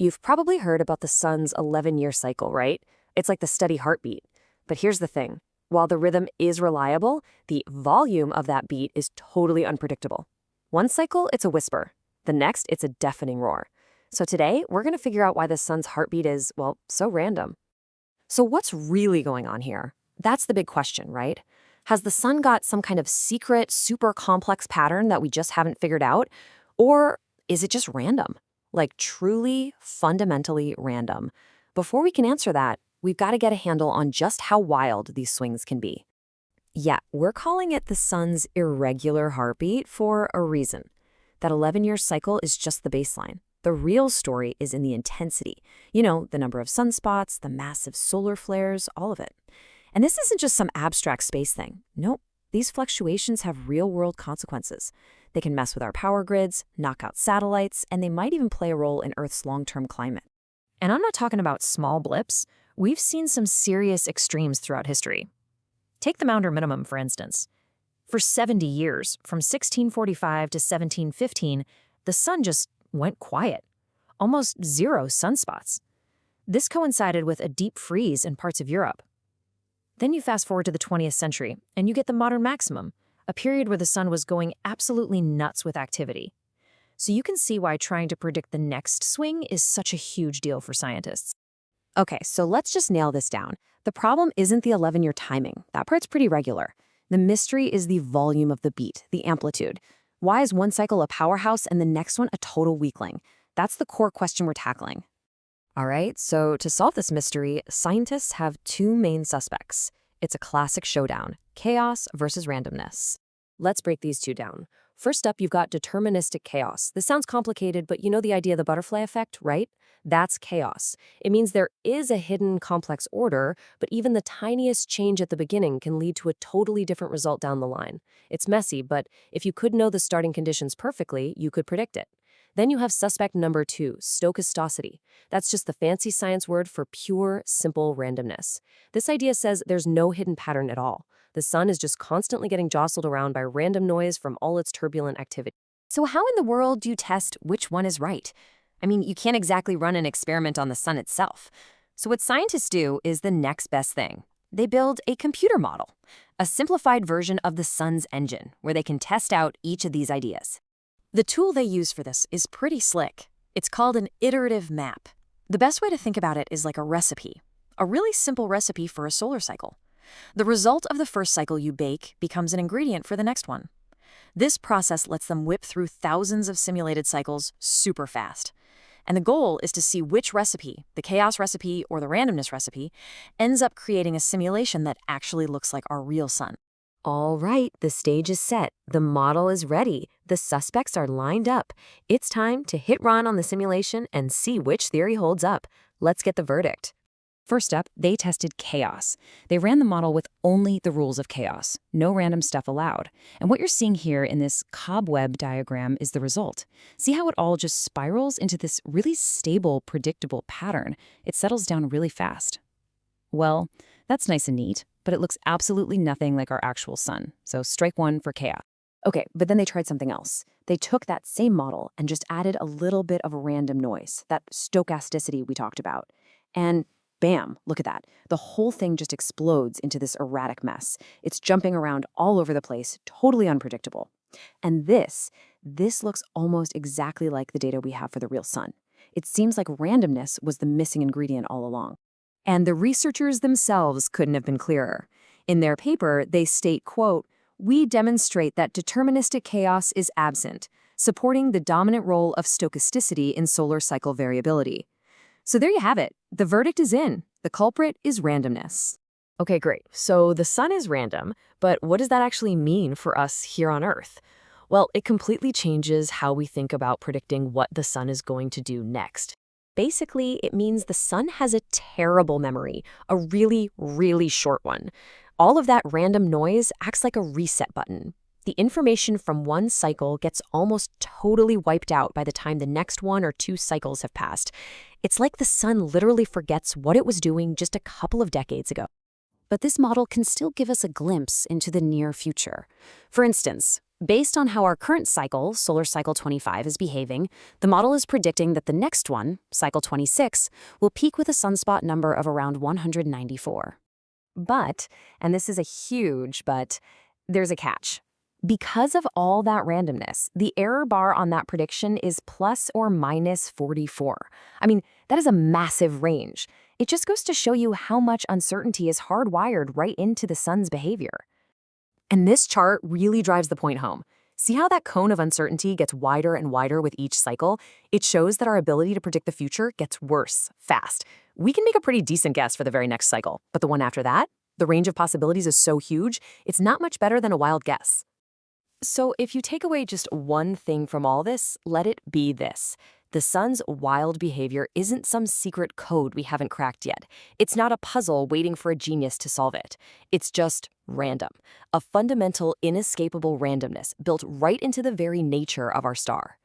You've probably heard about the sun's 11-year cycle, right? It's like the steady heartbeat. But here's the thing. While the rhythm is reliable, the volume of that beat is totally unpredictable. One cycle, it's a whisper. The next, it's a deafening roar. So today, we're going to figure out why the sun's heartbeat is, well, so random. So what's really going on here? That's the big question, right? Has the sun got some kind of secret, super complex pattern that we just haven't figured out? Or is it just random? Like truly, fundamentally random. Before we can answer that, we've got to get a handle on just how wild these swings can be. Yeah, we're calling it the sun's irregular heartbeat for a reason. That 11-year cycle is just the baseline. The real story is in the intensity. You know, the number of sunspots, the massive solar flares, all of it. And this isn't just some abstract space thing. Nope. These fluctuations have real-world consequences. They can mess with our power grids, knock out satellites, and they might even play a role in Earth's long-term climate. And I'm not talking about small blips. We've seen some serious extremes throughout history. Take the Maunder minimum, for instance. For 70 years, from 1645 to 1715, the sun just went quiet. Almost zero sunspots. This coincided with a deep freeze in parts of Europe. Then you fast forward to the 20th century, and you get the modern maximum, a period where the sun was going absolutely nuts with activity. So you can see why trying to predict the next swing is such a huge deal for scientists. Okay, so let's just nail this down. The problem isn't the 11-year timing. That part's pretty regular. The mystery is the volume of the beat, the amplitude. Why is one cycle a powerhouse and the next one a total weakling? That's the core question we're tackling. All right, so to solve this mystery, scientists have two main suspects. It's a classic showdown, chaos versus randomness. Let's break these two down. First up, you've got deterministic chaos. This sounds complicated, but you know the idea of the butterfly effect, right? That's chaos. It means there is a hidden complex order, but even the tiniest change at the beginning can lead to a totally different result down the line. It's messy, but if you could know the starting conditions perfectly, you could predict it. Then you have suspect number 2, stochasticity. That's just the fancy science word for pure, simple randomness. This idea says there's no hidden pattern at all. The sun is just constantly getting jostled around by random noise from all its turbulent activity. So how in the world do you test which one is right? I mean, you can't exactly run an experiment on the sun itself. So what scientists do is the next best thing. They build a computer model, a simplified version of the sun's engine, where they can test out each of these ideas. The tool they use for this is pretty slick. It's called an iterative map. The best way to think about it is like a recipe, a really simple recipe for a solar cycle. The result of the first cycle you bake becomes an ingredient for the next one. This process lets them whip through thousands of simulated cycles super fast. And the goal is to see which recipe, the chaos recipe or the randomness recipe, ends up creating a simulation that actually looks like our real sun. All right, the stage is set. The model is ready. The suspects are lined up. It's time to hit run on the simulation and see which theory holds up. Let's get the verdict. First up, they tested chaos. They ran the model with only the rules of chaos, no random stuff allowed. And what you're seeing here in this cobweb diagram is the result. See how it all just spirals into this really stable, predictable pattern? It settles down really fast. Well, that's nice and neat, but it looks absolutely nothing like our actual sun. So strike one for chaos. Okay, but then they tried something else. They took that same model and just added a little bit of random noise, that stochasticity we talked about. And bam, look at that. The whole thing just explodes into this erratic mess. It's jumping around all over the place, totally unpredictable. And this looks almost exactly like the data we have for the real sun. It seems like randomness was the missing ingredient all along. And the researchers themselves couldn't have been clearer. In their paper, they state, quote, "We demonstrate that deterministic chaos is absent, supporting the dominant role of stochasticity in solar cycle variability." So there you have it. The verdict is in. The culprit is randomness. Okay, great. So the sun is random, but what does that actually mean for us here on Earth? Well, it completely changes how we think about predicting what the sun is going to do next. Basically, it means the sun has a terrible memory, a really, really short one. All of that random noise acts like a reset button. The information from one cycle gets almost totally wiped out by the time the next 1 or 2 cycles have passed. It's like the sun literally forgets what it was doing just a couple of decades ago. but this model can still give us a glimpse into the near future. For instance, based on how our current cycle, solar cycle 25, is behaving, the model is predicting that the next one, cycle 26, will peak with a sunspot number of around 194. But, and this is a huge but, there's a catch. Because of all that randomness, the error bar on that prediction is plus or minus 44. I mean, that is a massive range. It just goes to show you how much uncertainty is hardwired right into the sun's behavior. And this chart really drives the point home. See how that cone of uncertainty gets wider and wider with each cycle? It shows that our ability to predict the future gets worse, fast. We can make a pretty decent guess for the very next cycle, but the one after that, the range of possibilities is so huge, it's not much better than a wild guess. So if you take away just one thing from all this, let it be this. The sun's wild behavior isn't some secret code we haven't cracked yet. It's not a puzzle waiting for a genius to solve it. It's just random, a fundamental, inescapable randomness built right into the very nature of our star.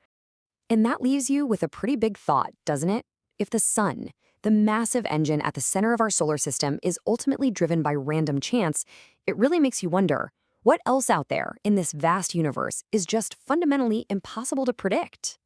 And that leaves you with a pretty big thought, doesn't it? If the sun, the massive engine at the center of our solar system, is ultimately driven by random chance, it really makes you wonder, what else out there in this vast universe is just fundamentally impossible to predict?